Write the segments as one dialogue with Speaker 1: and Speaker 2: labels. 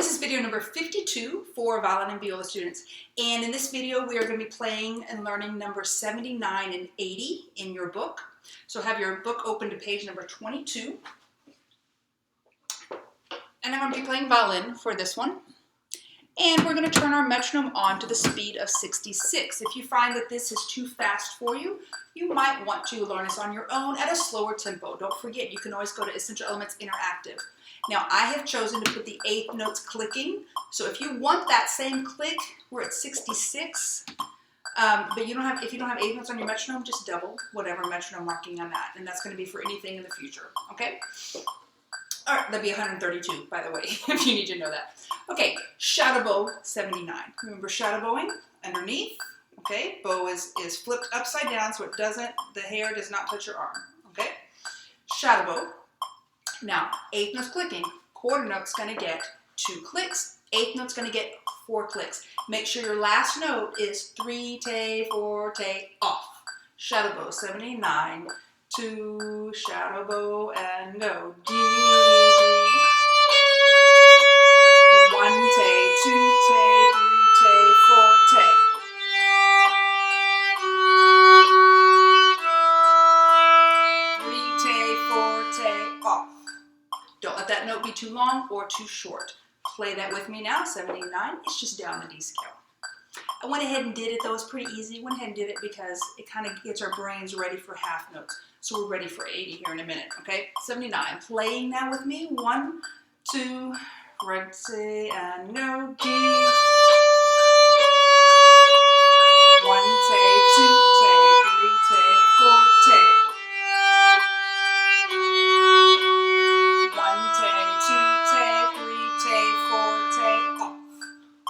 Speaker 1: This is video number 52 for violin and viola students. And in this video, we are going to be playing and learning number 79 and 80 in your book. So have your book open to page number 22. And I'm going to be playing violin for this one. And we're going to turn our metronome on to the speed of 66. If you find that this is too fast for you, you might want to learn this on your own at a slower tempo. Don't forget, you can always go to Essential Elements Interactive. Now, I have chosen to put the eighth notes clicking. So if you want that same click, we're at 66. But if you don't have eighth notes on your metronome, just double whatever metronome marking on that. And that's going to be for anything in the future, okay? All right, that'd be 132, by the way, if you need to know that. Okay, shadow bow 79. Remember shadow bowing underneath, okay? Bow is flipped upside down so the hair does not touch your arm, okay? Shadow bow. Now, eighth note's clicking. Quarter note's gonna get 2 clicks. Eighth note's gonna get 4 clicks. Make sure your last note is 3 te, 4 te, off. Shadow bow 79. 2 shadow bow and go D, D. 1 te, 2 te, 3 te, 4 te. Don't let that note be too long or too short. Play that with me now, 79. It's just down the D scale. I went ahead and did it, though. It's pretty easy. Went ahead and did it because it kind of gets our brains ready for half notes. So we're ready for 80 here in a minute, okay? 79. Playing now with me. 1, 2, ready, and no D. 1 te, 2 te, 3 te, 4 te.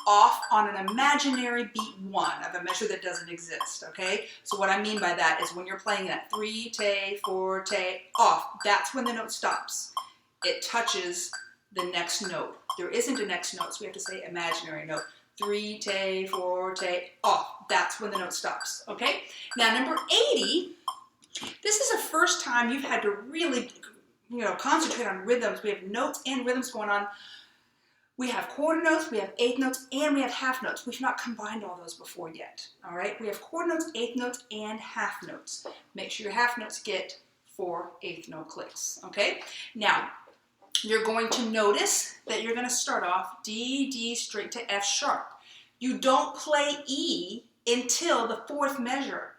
Speaker 1: Off on an imaginary beat 1 of a measure that doesn't exist, okay? So what I mean by that is when you're playing that 3 te, 4 te, off, that's when the note stops. It touches the next note. There isn't a next note, so we have to say imaginary note. 3 te, 4 te, off. That's when the note stops, okay? Now number 80, this is the first time you've had to really, concentrate on rhythms. We have notes and rhythms going on. We have quarter notes, we have eighth notes, and we have half notes. We've not combined all those before yet, all right? We have quarter notes, eighth notes, and half notes. Make sure your half notes get 4 eighth note clicks, okay? Now, you're going to notice that you're going to start off D, D, straight to F sharp. You don't play E until the 4th measure.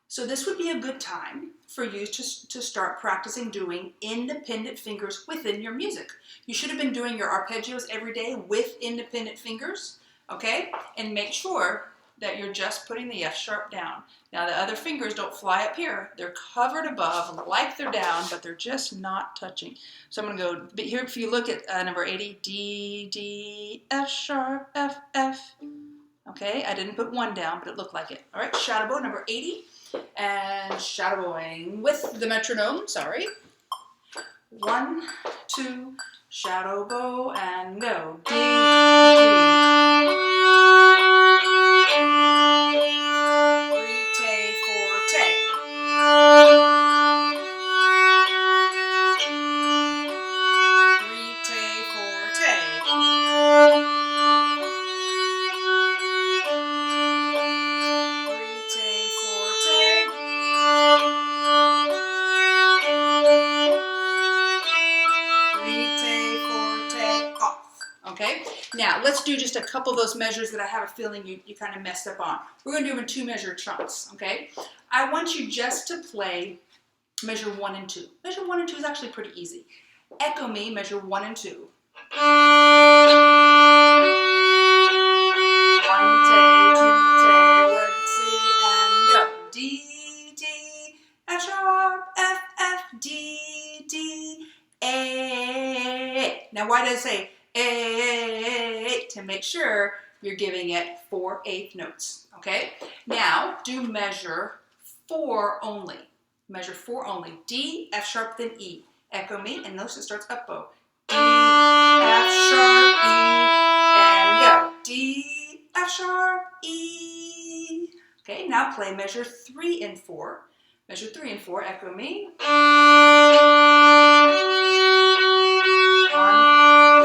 Speaker 1: So this would be a good time for you to start practicing doing independent fingers within your music. You should have been doing your arpeggios every day with independent fingers, okay? And make sure that you're just putting the F sharp down. Now the other fingers don't fly up here. They're covered above like they're down, but they're just not touching. So I'm gonna go here. If you look at number 80, D, D, F sharp, F, F. Okay, I didn't put 1 down, but it looked like it. All right, shadow bow number 80. And shadow bowing with the metronome, sorry. 1, 2, shadow bow and go. D, D. 3 te, 4 te. 3 te, 4 te. Okay, now let's do just a couple of those measures that I have a feeling you kind of messed up on. We're going to do them in 2 measure chunks, okay? I want you just to play measure 1 and 2. Measure 1 and 2 is actually pretty easy. Echo me, measure 1 and 2. 1 te, 2 te, 1 te, and go. D, D, F sharp, F, F, D, D, A. Now why did I say A, to make sure you're giving it 4 eighth notes, okay? Now, do measure 4 only. Measure 4 only. D, F sharp, then E. Echo me, and notice it starts up bow. D, F sharp, E, and go. D, F sharp, E. Okay, now play measure 3 and 4. Measure 3 and 4, echo me. 1,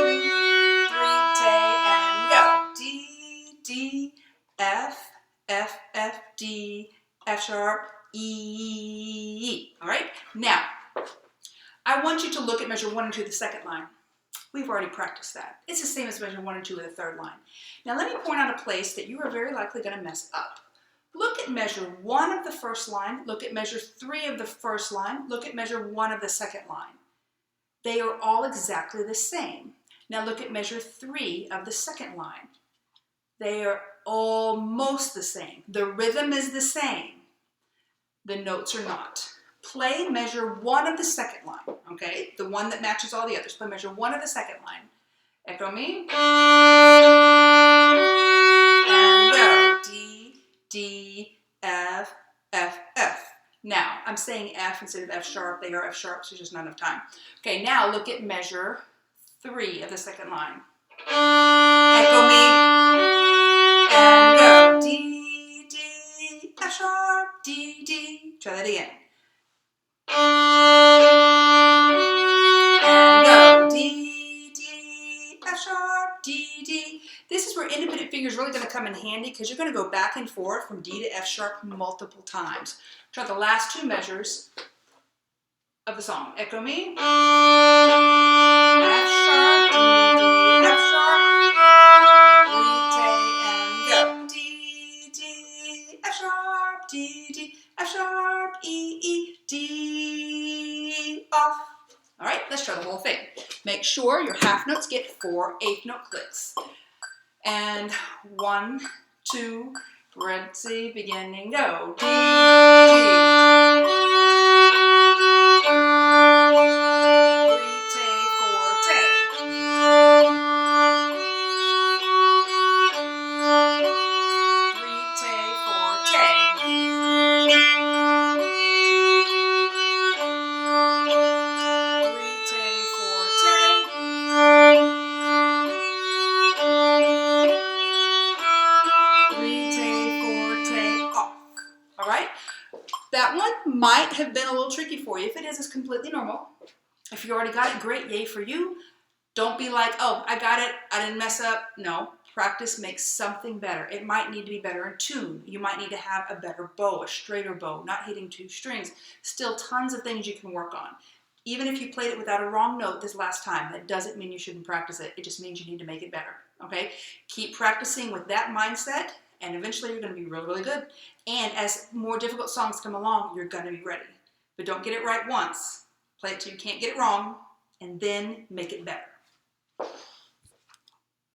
Speaker 1: 2, 3, 10. F sharp, E. All right? Now, I want you to look at measure 1 and 2 of the second line. We've already practiced that. It's the same as measure 1 and 2 of the third line. Now let me point out a place that you are very likely going to mess up. Look at measure 1 of the first line, look at measure 3 of the first line, look at measure 1 of the second line. They are all exactly the same. Now look at measure 3 of the second line. They are almost the same. The rhythm is the same. The notes are not. Play measure 1 of the second line, okay? The one that matches all the others. Play measure 1 of the second line. Echo me. And go. D, D, F, F, F. Now, I'm saying F instead of F sharp. They are F sharps, so just not enough time. Okay, now look at measure 3 of the second line. Echo me. And go. D, D, F sharp, D, D. Try that again. And go. D, D, F sharp, D, D. This is where independent finger is really going to come in handy because you're going to go back and forth from D to F sharp multiple times. Try the last 2 measures of the song. Echo me. F sharp, D, D, F sharp, re, and go. D, D, F sharp, D, D, F sharp, E, E, D, off. All right, let's try the whole thing. Make sure your half notes get 4 eighth note clicks. And 1, 2, ready, beginning, go. D, D. That one might have been a little tricky for you. If it is, it's completely normal. If you already got it, great, yay for you. Don't be like, oh, I got it, I didn't mess up. No, practice makes something better. It might need to be better in tune. You might need to have a better bow, a straighter bow, not hitting 2 strings. Still tons of things you can work on. Even if you played it without a wrong note this last time, that doesn't mean you shouldn't practice it. It just means you need to make it better, okay? Keep practicing with that mindset, and eventually you're going to be really, really good. And as more difficult songs come along, you're going to be ready. But don't get it right once. Play it till you can't get it wrong, and then make it better.